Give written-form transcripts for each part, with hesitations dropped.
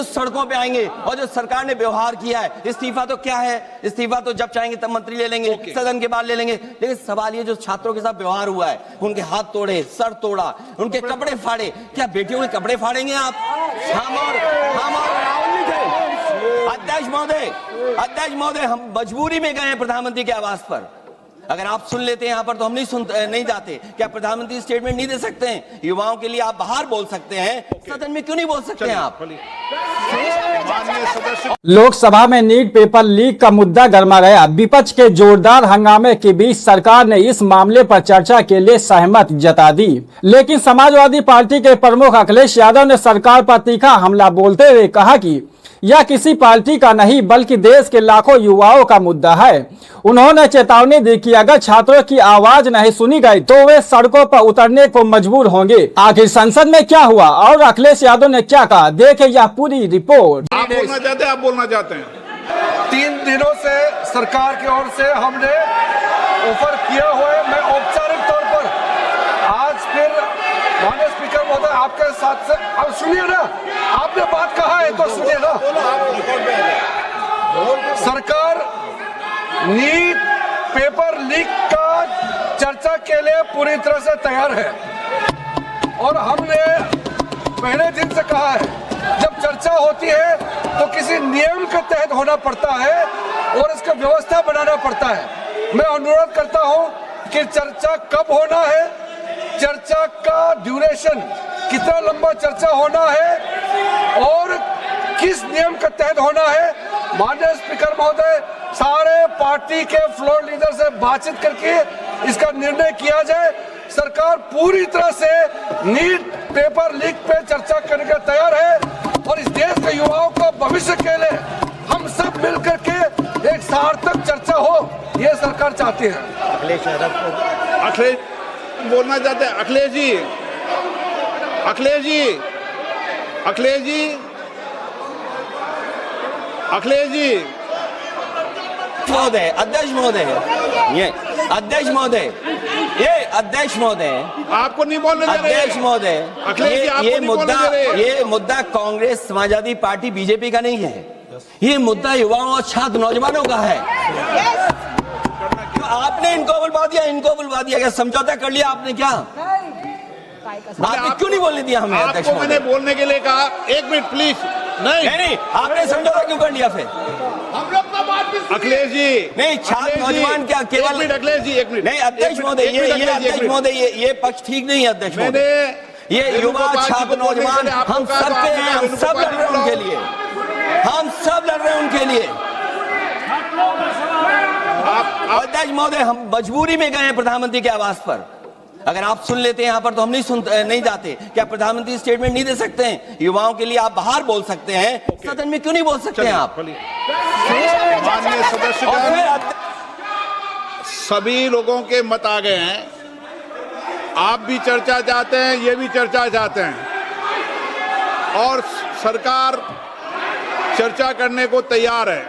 जो सड़कों पे आएंगे और जो सरकार ने व्यवहार किया है, इस्तीफा तो क्या है, इस्तीफा तो जब चाहेंगे तब मंत्री ले लेंगे, सदन के बाद ले लेंगे। लेकिन सवाल ये जो छात्रों के साथ व्यवहार हुआ है, उनके हाथ तोड़े, सर तोड़ा, उनके कपड़े फाड़े, क्या बेटियों के कपड़े फाड़ेंगे आप? हम और राहुल जी थे। अध्यक्ष महोदय, हम मजबूरी में गए हैं प्रधानमंत्री के आवास पर। अगर आप सुन लेते हैं यहाँ पर तो हम नहीं जाते। क्या प्रधानमंत्री स्टेटमेंट नहीं दे सकते हैं? युवाओं के लिए आप बाहर बोल सकते हैं, सदन में क्यों नहीं बोल सकते हैं आप? लोकसभा में नीट पेपर लीक का मुद्दा गर्मा गया। विपक्ष के जोरदार हंगामे के बीच सरकार ने इस मामले पर चर्चा के लिए सहमति जता दी, लेकिन समाजवादी पार्टी के प्रमुख अखिलेश यादव ने सरकार पर तीखा हमला बोलते हुए कहा कि यह किसी पार्टी का नहीं बल्कि देश के लाखों युवाओं का मुद्दा है। उन्होंने चेतावनी दी कि अगर छात्रों की आवाज नहीं सुनी गई तो वे सड़कों पर उतरने को मजबूर होंगे। आखिर संसद में क्या हुआ और अखिलेश यादव ने क्या कहा, देखें यह पूरी रिपोर्ट। आप बोलना चाहते हैं 3 दिनों से सरकार की ओर से हमने ऑफर किया हुआ है। मैं औपचारिक तौर पर आज फिर माननीय स्पीकर महोदय आपके साथ से, अब सुनिए ना, आपने बात कहा है तो सुनिए ना। सरकार नीट पेपर लीक का चर्चा के लिए पूरी तरह से तैयार है और हमने पहले दिन से कहा है जब चर्चा होती है तो किसी नियम के तहत होना पड़ता है और इसका व्यवस्था बनाना पड़ता है। मैं अनुरोध करता हूं कि चर्चा कब होना है, चर्चा का ड्यूरेशन, कितना लंबा चर्चा होना है और किस नियम के तहत होना है। माननीय स्पीकर महोदय, सारे पार्टी के फ्लोर लीडर से बातचीत करके इसका निर्णय किया जाए। सरकार पूरी तरह से नीट पेपर लीक पे चर्चा करने के तैयार है और इस देश के युवाओं को भविष्य के लिए हम सब मिलकर के एक सार्थक चर्चा हो, ये सरकार चाहती है। अखिलेश बोलना चाहते हैं। अखिलेश जी महोदय, अध्यक्ष महोदय, आपको नहीं बोलने दे रहे। अध्यक्ष महोदय, ये मुद्दा कांग्रेस, समाजवादी पार्टी, बीजेपी का नहीं है। ये मुद्दा युवाओं और छात्र नौजवानों का है। आपने इनको बुलवा दिया, क्या समझौता कर लिया आपने? क्या आपने क्यों नहीं बोलने दिया हमें? अध्यक्ष आपको मैंने बोलने के लिए कहा, 1 मिनट प्लीज। नहीं, आपने समझौता क्यों कर लिया फिर? हम लोग तो बात भी अखिलेश जी नहीं, छात्र नौजवान क्या केवल? अखिलेश जी 1 मिनट नहीं, अध्यक्ष महोदय, ये पक्ष ठीक नहीं है। अध्यक्ष महोदय, ये युवा छात्र नौजवान हम सब पे हैं, हम सब लड़ रहे हैं उनके लिए, अध्यक्ष महोदय, हम मजबूरी में गए हैं प्रधानमंत्री के आवास पर। अगर आप सुन लेते हैं यहाँ पर तो हम नहीं जाते। क्या प्रधानमंत्री स्टेटमेंट नहीं दे सकते हैं? युवाओं के लिए आप बाहर बोल सकते हैं, सदन में क्यों नहीं बोल सकते हैं आप? माननीय सदस्यगण, सभी लोगों के मत आ गए हैं। आप भी चर्चा चाहते हैं, ये भी चर्चा चाहते हैं और सरकार चर्चा करने को तैयार है।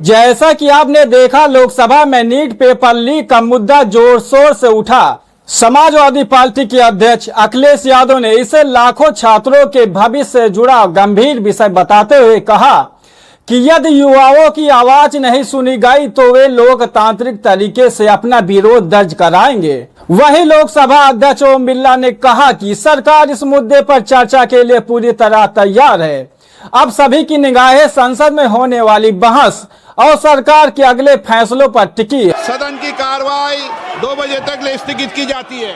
जैसा कि आपने देखा, लोकसभा में नीट पेपर लीक का मुद्दा जोर शोर से उठा। समाजवादी पार्टी के अध्यक्ष अखिलेश यादव ने इसे लाखों छात्रों के भविष्य से जुड़ा गंभीर विषय बताते हुए कहा कि यदि युवाओं की आवाज नहीं सुनी गई तो वे लोकतांत्रिक तरीके से अपना विरोध दर्ज कराएंगे। वहीं लोकसभा अध्यक्ष ओम बिरला ने कहा कि सरकार इस मुद्दे पर चर्चा के लिए पूरी तरह तैयार है। अब सभी की निगाहें संसद में होने वाली बहस और सरकार के अगले फैसलों पर टिकी है। सदन की कार्रवाई 2 बजे तक स्थगित की जाती है।